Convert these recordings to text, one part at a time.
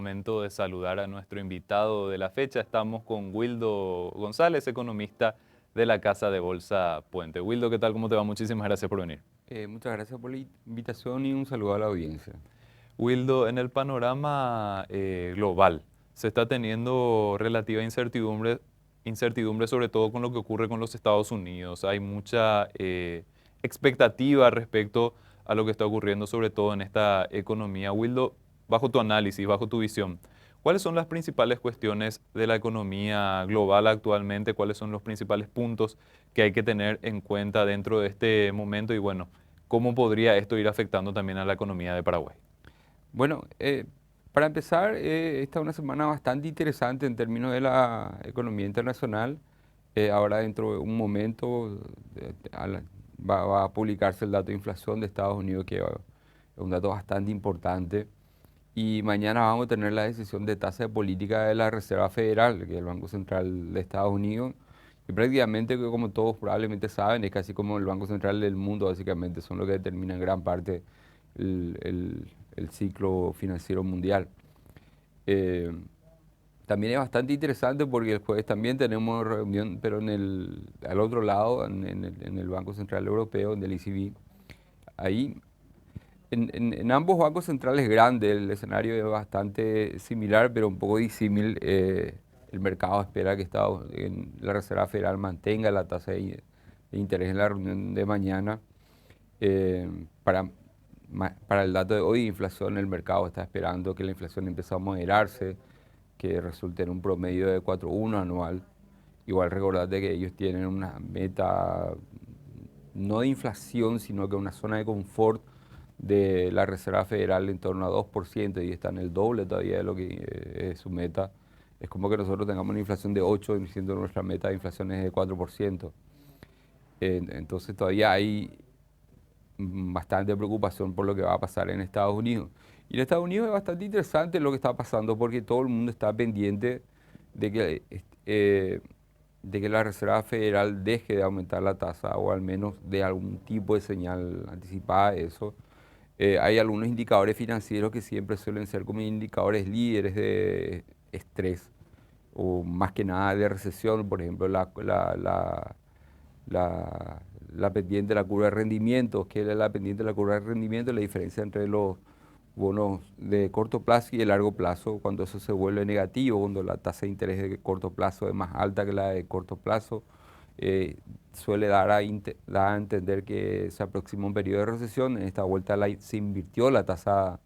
momento de saludar a nuestro invitado de la fecha. Estamos con Wildo González, economista de la Casa de Bolsa Puente. Wildo, ¿qué tal? ¿Cómo te va? Muchísimas gracias por venir. Muchas gracias por la invitación y un saludo a la audiencia. Wildo, en el panorama global se está teniendo relativa incertidumbre sobre todo con lo que ocurre con los Estados Unidos. Hay mucha expectativa respecto a lo que está ocurriendo, sobre todo en esta economía. Wildo, bajo tu análisis, bajo tu visión, ¿cuáles son las principales cuestiones de la economía global actualmente? ¿Cuáles son los principales puntos que hay que tener en cuenta dentro de este momento? Y bueno, ¿cómo podría esto ir afectando también a la economía de Paraguay? Bueno, para empezar, esta es una semana bastante interesante en términos de la economía internacional. Ahora dentro de un momento va a publicarse el dato de inflación de Estados Unidos, que es un dato bastante importante. Y mañana vamos a tener la decisión de tasa de política de la Reserva Federal, que es el Banco Central de Estados Unidos. Y prácticamente, como todos probablemente saben, es casi como el Banco Central del mundo, básicamente, son los que determinan gran parte el ciclo financiero mundial. Eh, También es bastante interesante porque el jueves también tenemos reunión, pero al otro lado, en el Banco Central Europeo, en el ECB. Ahí, en ambos bancos centrales grandes, el escenario es bastante similar, pero un poco disímil. El mercado espera que la Reserva Federal mantenga la tasa de interés en la reunión de mañana. Eh, para, para el dato de hoy, inflación, el mercado está esperando que la inflación empiece a moderarse, que resulte en un promedio de 4,1 anual. Igual recordad que ellos tienen una meta no de inflación, sino que una zona de confort de la Reserva Federal en torno a 2% y está en el doble todavía de lo que es su meta. Es como que nosotros tengamos una inflación de 8, siendo nuestra meta de inflación es de 4%. Entonces todavía hay bastante preocupación por lo que va a pasar en Estados Unidos. Y en Estados Unidos es bastante interesante lo que está pasando porque todo el mundo está pendiente de que la Reserva Federal deje de aumentar la tasa o al menos de algún tipo de señal anticipada de eso. Hay algunos indicadores financieros que siempre suelen ser como indicadores líderes de estrés o más que nada de recesión, por ejemplo, la, la pendiente de la curva de rendimiento, que es la pendiente de la curva de rendimiento, la diferencia entre los bonos de corto plazo y de largo plazo, cuando eso se vuelve negativo, cuando la tasa de interés de corto plazo es más alta que la de corto plazo, suele dar a entender que se aproxima un periodo de recesión. En esta vuelta se invirtió la tasa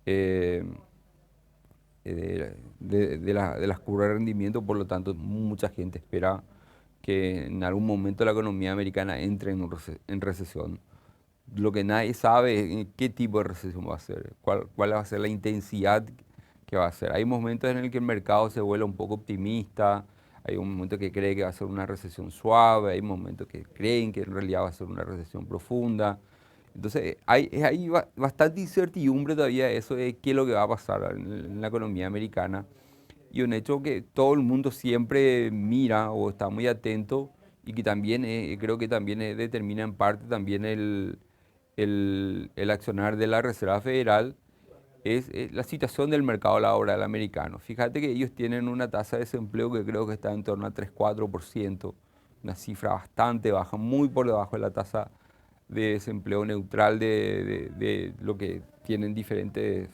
eh, de las curvas de rendimiento, por lo tanto mucha gente espera que en algún momento la economía americana entre en recesión. Lo que nadie sabe es qué tipo de recesión va a ser, cuál va a ser la intensidad que va a ser. Hay momentos en el que el mercado se vuelve un poco optimista, hay un momento que cree que va a ser una recesión suave, hay momentos que creen que en realidad va a ser una recesión profunda. Entonces hay bastante incertidumbre todavía de eso de qué es lo que va a pasar en la economía americana. Y un hecho que todo el mundo siempre mira o está muy atento y que también creo que también determina en parte también el accionar de la Reserva Federal es la situación del mercado laboral americano. Fíjate que ellos tienen una tasa de desempleo que creo que está en torno a 3-4%, una cifra bastante baja, muy por debajo de la tasa de desempleo neutral de lo que tienen diferentes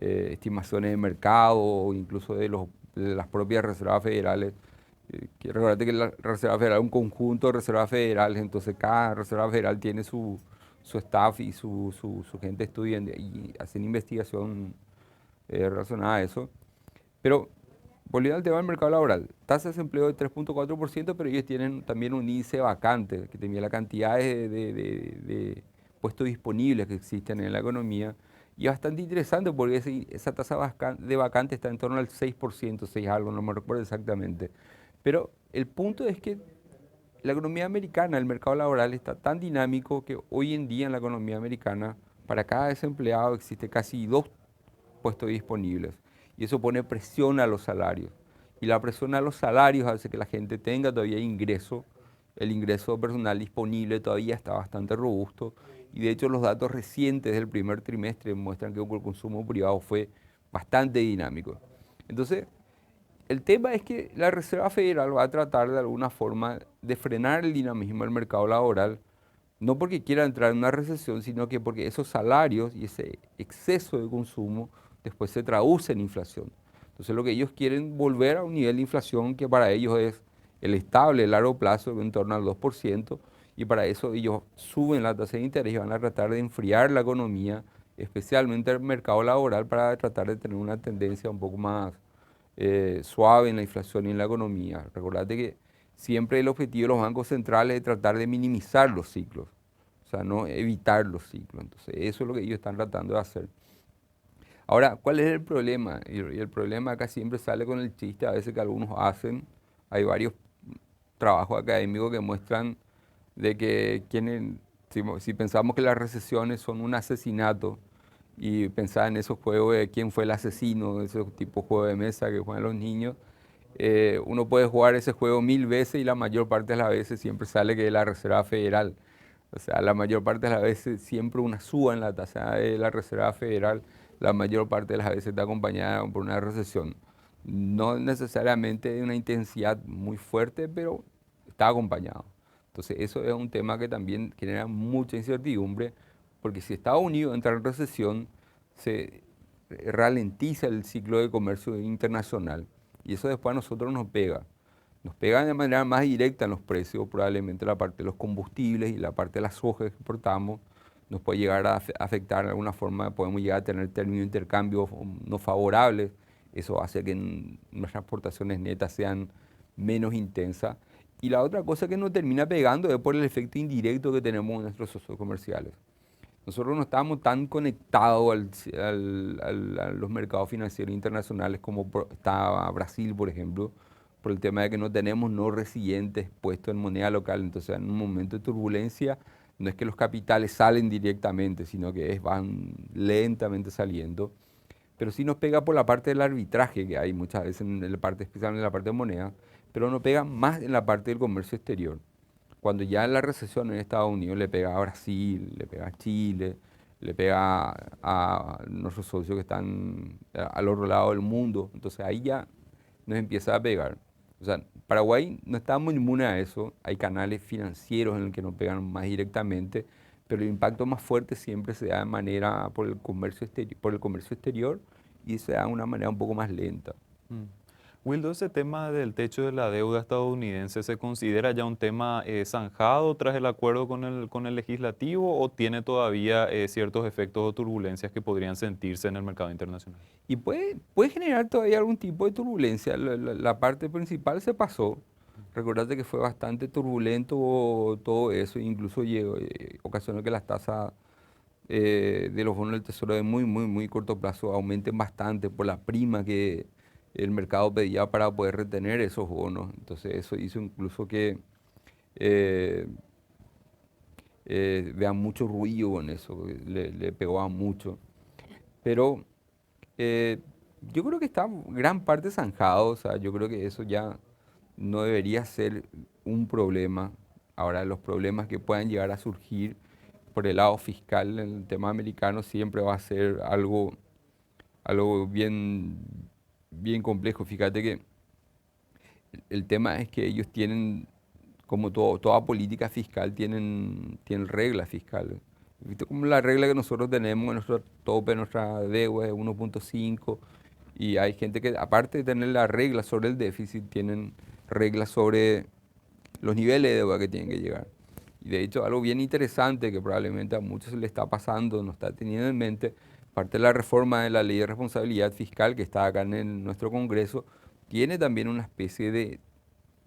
estimaciones de mercado o incluso de las propias reservas federales. Que recordate que la Reserva Federal es un conjunto de reservas federales, entonces cada reserva federal tiene su staff y su gente estudiando y hacen investigación relacionada a eso. Pero volviendo al tema del mercado laboral, tasa de desempleo de 3,4%, pero ellos tienen también un índice vacante, que tenía la cantidad de puestos disponibles que existen en la economía. Y es bastante interesante porque esa tasa de vacante está en torno al 6%, 6 algo, no me recuerdo exactamente. Pero el punto es que la economía americana, el mercado laboral está tan dinámico que hoy en día en la economía americana, para cada desempleado existe casi dos puestos disponibles. Y eso pone presión a los salarios. Y la presión a los salarios hace que la gente tenga todavía ingreso. El ingreso personal disponible todavía está bastante robusto. Y de hecho los datos recientes del primer trimestre muestran que el consumo privado fue bastante dinámico. Entonces, el tema es que la Reserva Federal va a tratar de alguna forma de frenar el dinamismo del mercado laboral, no porque quiera entrar en una recesión, sino que porque esos salarios y ese exceso de consumo después se traduce en inflación. Entonces lo que ellos quieren volver a un nivel de inflación que para ellos es el estable a largo plazo, en torno al 2%, y para eso ellos suben la tasa de interés y van a tratar de enfriar la economía, especialmente el mercado laboral, para tratar de tener una tendencia un poco más suave en la inflación y en la economía. Recordate que siempre el objetivo de los bancos centrales es tratar de minimizar los ciclos, o sea, no evitar los ciclos. Entonces, eso es lo que ellos están tratando de hacer. Ahora, ¿cuál es el problema? Y el problema acá siempre sale con el chiste, a veces que algunos hacen. Hay varios trabajos académicos que muestran de que si pensamos que las recesiones son un asesinato y pensar en esos juegos de quién fue el asesino, esos tipos de juegos de mesa que juegan los niños, uno puede jugar ese juego 1000 veces y la mayor parte de las veces siempre sale que es la Reserva Federal. O sea, la mayor parte de las veces siempre una suba en la tasa de la Reserva Federal, la mayor parte de las veces está acompañada por una recesión. No necesariamente de una intensidad muy fuerte, pero está acompañado. Entonces, eso es un tema que también genera mucha incertidumbre, porque si Estados Unidos entra en recesión, se ralentiza el ciclo de comercio internacional y eso después a nosotros nos pega. Nos pega de manera más directa en los precios, probablemente la parte de los combustibles y la parte de las sojas que exportamos nos puede llegar a afectar de alguna forma, podemos llegar a tener términos de intercambio no favorables, eso hace que nuestras exportaciones netas sean menos intensas. Y la otra cosa que nos termina pegando es por el efecto indirecto que tenemos en nuestros socios comerciales. Nosotros no estamos tan conectados a los mercados financieros internacionales como está Brasil, por ejemplo, por el tema de que no tenemos no residentes puestos en moneda local. Entonces, en un momento de turbulencia, no es que los capitales salen directamente, sino que van lentamente saliendo. Pero sí nos pega por la parte del arbitraje que hay muchas veces, en la parte, especialmente en la parte de moneda, pero nos pega más en la parte del comercio exterior. Cuando ya en la recesión en Estados Unidos le pega a Brasil, le pega a Chile, le pega a nuestros socios que están al otro lado del mundo, entonces ahí ya nos empieza a pegar. O sea, Paraguay no estamos inmunes a eso, hay canales financieros en los que nos pegan más directamente, pero el impacto más fuerte siempre se da de manera por el comercio exterior y se da de una manera un poco más lenta. Mm. Wildo, ese tema del techo de la deuda estadounidense, ¿se considera ya un tema zanjado tras el acuerdo con el legislativo o tiene todavía ciertos efectos o turbulencias que podrían sentirse en el mercado internacional? Y puede generar todavía algún tipo de turbulencia. La parte principal se pasó. Recordate que fue bastante turbulento todo eso, incluso ocasionó que las tasas de los bonos del Tesoro de muy corto plazo aumenten bastante por la prima que el mercado pedía para poder retener esos bonos. Entonces eso hizo incluso que eh, vean mucho ruido con eso, le pegó a mucho. Pero eh, yo creo que está gran parte zanjado, o sea, yo creo que eso ya no debería ser un problema. Ahora, los problemas que puedan llegar a surgir por el lado fiscal en el tema americano siempre va a ser algo bien complejo. Fíjate que el tema es que ellos tienen, como toda política fiscal, tienen reglas fiscales. ¿Viste? Como la regla que nosotros tenemos, nuestro tope, nuestra deuda es 1.5, y hay gente que, aparte de tener la regla sobre el déficit, tienen reglas sobre los niveles de deuda que tienen que llegar. Y de hecho, algo bien interesante que probablemente a muchos se le está pasando, no está teniendo en mente, parte de la reforma de la ley de responsabilidad fiscal que está acá en nuestro Congreso, tiene también una especie de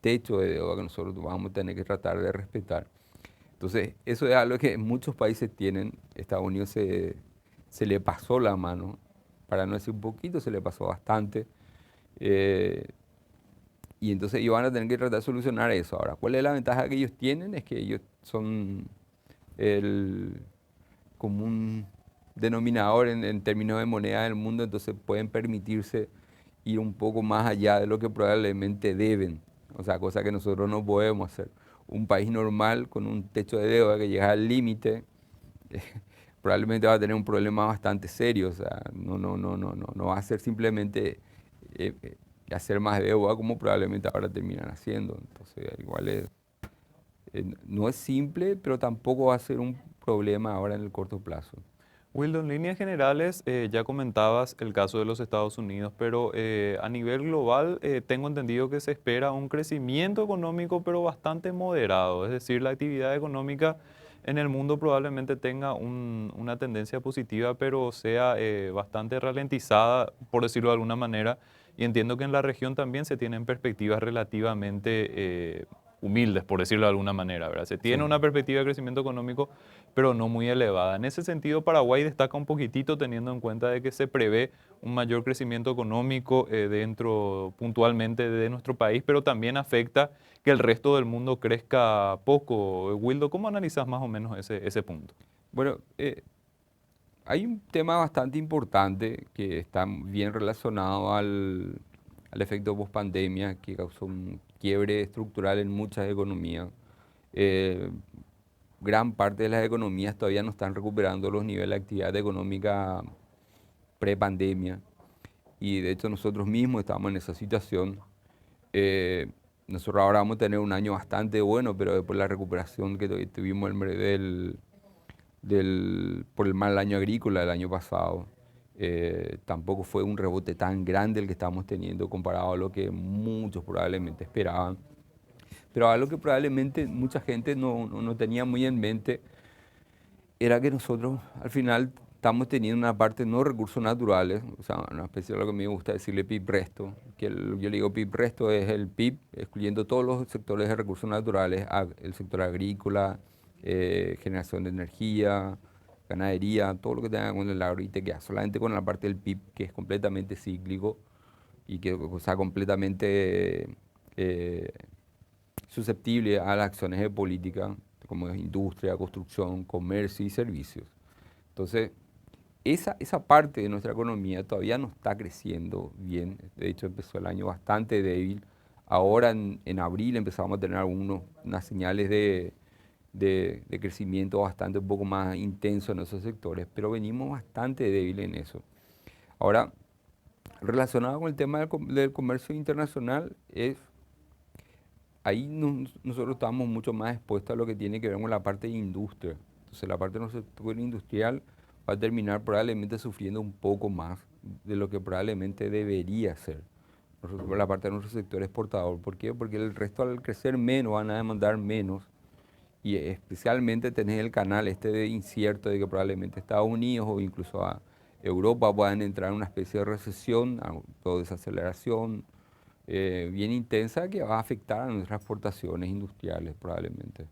techo de deuda que nosotros vamos a tener que tratar de respetar. Entonces, eso es algo que muchos países tienen. Estados Unidos se le pasó la mano, para no decir un poquito, se le pasó bastante. Eh, y entonces ellos van a tener que tratar de solucionar eso. Ahora, ¿cuál es la ventaja que ellos tienen? Es que ellos son el común denominador en términos de moneda del mundo, entonces pueden permitirse ir un poco más allá de lo que probablemente deben. O sea, cosa que nosotros no podemos hacer. Un país normal con un techo de deuda que llega al límite, probablemente va a tener un problema bastante serio. O sea, no va a ser simplemente hacer más deuda como probablemente ahora terminan haciendo. Entonces, igual no es simple, pero tampoco va a ser un problema ahora en el corto plazo. Wildo, en líneas generales, ya comentabas el caso de los Estados Unidos, pero a nivel global tengo entendido que se espera un crecimiento económico, pero bastante moderado. Es decir, la actividad económica en el mundo probablemente tenga una tendencia positiva, pero sea bastante ralentizada, por decirlo de alguna manera. Y entiendo que en la región también se tienen perspectivas relativamente humildes, por decirlo de alguna manera, ¿verdad? Se tiene Sí. una perspectiva de crecimiento económico pero no muy elevada. En ese sentido, Paraguay destaca un poquitito teniendo en cuenta de que se prevé un mayor crecimiento económico dentro puntualmente de nuestro país, pero también afecta que el resto del mundo crezca poco. Wildo, ¿cómo analizas más o menos ese punto? Bueno, hay un tema bastante importante que está bien relacionado al efecto post-pandemia que causó un quiebre estructural en muchas economías. Eh, Gran parte de las economías todavía no están recuperando los niveles de actividad económica pre-pandemia y de hecho nosotros mismos estamos en esa situación. Eh, Nosotros ahora vamos a tener un año bastante bueno, pero después la recuperación que tuvimos por el mal año agrícola del año pasado, tampoco fue un rebote tan grande el que estamos teniendo comparado a lo que muchos probablemente esperaban. Pero algo que probablemente mucha gente no tenía muy en mente era que nosotros al final estamos teniendo una parte no recursos naturales, o sea, una especie de lo que me gusta decirle PIB resto, que yo le digo PIB resto es el PIB, excluyendo todos los sectores de recursos naturales, el sector agrícola, generación de energía, ganadería, todo lo que tenga con el agro y te queda solamente con la parte del PIB que es completamente cíclico y que o sea, completamente susceptible a las acciones de política, como es industria, construcción, comercio y servicios. Entonces, esa parte de nuestra economía todavía no está creciendo bien. De hecho, empezó el año bastante débil. Ahora, en abril, empezamos a tener unas señales de crecimiento bastante un poco más intenso en esos sectores, pero venimos bastante débil en eso. Ahora, relacionado con el tema del comercio internacional, ahí nosotros estamos mucho más expuestos a lo que tiene que ver con la parte de industria. Entonces la parte de nuestro sector industrial va a terminar probablemente sufriendo un poco más de lo que probablemente debería ser. Por la parte de nuestro sector exportador. ¿Por qué? Porque el resto al crecer menos van a demandar menos y especialmente tenés el canal este de incierto de que probablemente Estados Unidos o incluso a Europa puedan entrar en una especie de recesión o desaceleración bien intensa que va a afectar a nuestras exportaciones industriales probablemente.